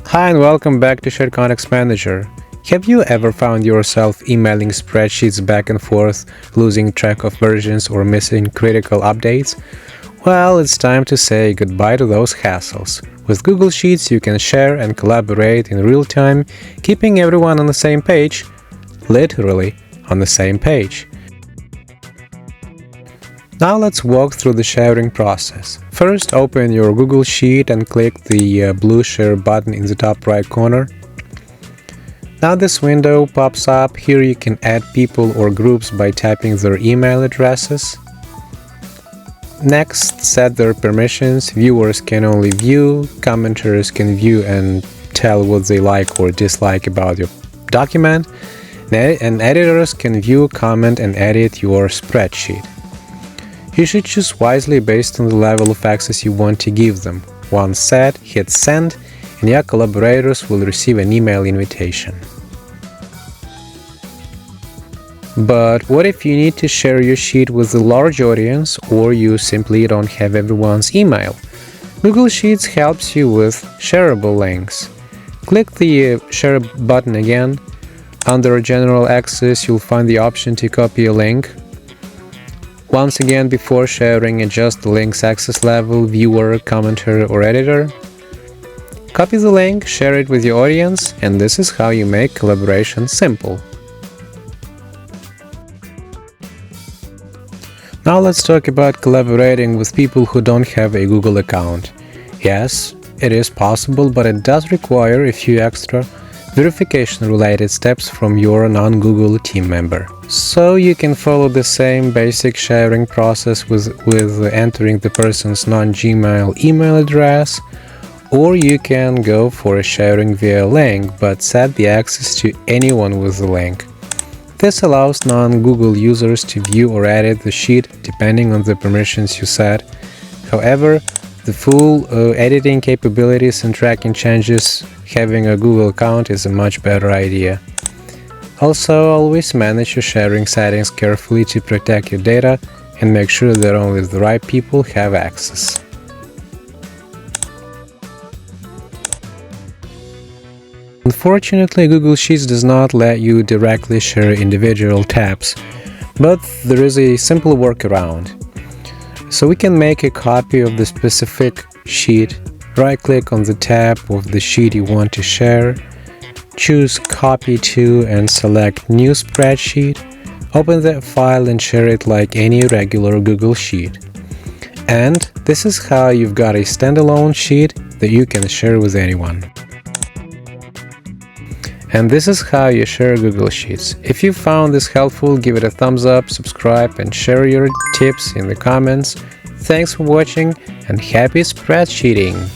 Hi and welcome back to Shared Contacts Manager. Have you ever found yourself emailing spreadsheets back and forth, losing track of versions or missing critical updates? Well, it's time to say goodbye to those hassles. With Google Sheets, you can share and collaborate in real time, keeping everyone on the same page, literally on the same page. Now let's walk through the sharing process. First, open your Google Sheet and click the blue Share button in the top right corner. Now this window pops up. Here you can add people or groups by typing their email addresses. Next, set their permissions. Viewers can only view, commenters can view and tell what they like or dislike about your document, and editors can view, comment, and edit your spreadsheet. You should choose wisely based on the level of access you want to give them. Once set, hit send, and your collaborators will receive an email invitation. But what if you need to share your sheet with a large audience, or you simply don't have everyone's email? Google Sheets helps you with shareable links. Click the Share button again. Under General Access, you'll find the option to copy a link. Once again, before sharing, adjust the link's access level, viewer, commenter, or editor. Copy the link, share it with your audience, and this is how you make collaboration simple. Now let's talk about collaborating with people who don't have a Google account. Yes, it is possible, but it does require a few extra verification-related steps from your non-Google team member. So you can follow the same basic sharing process with entering the person's non-Gmail email address, or you can go for a sharing via link, but set the access to anyone with the link. This allows non-Google users to view or edit the sheet depending on the permissions you set. However, the full editing capabilities and tracking changes having a Google account is a much better idea. Also, always manage your sharing settings carefully to protect your data and make sure that only the right people have access. Unfortunately, Google Sheets does not let you directly share individual tabs, but there is a simple workaround. So we can make a copy of the specific sheet, right-click on the tab of the sheet you want to share, choose Copy to and select New Spreadsheet, open that file and share it like any regular Google Sheet. And this is how you've got a standalone sheet that you can share with anyone. And this is how you share Google Sheets. If you found this helpful, give it a thumbs up, subscribe, and share your tips in the comments. Thanks for watching, and happy spreadsheeting!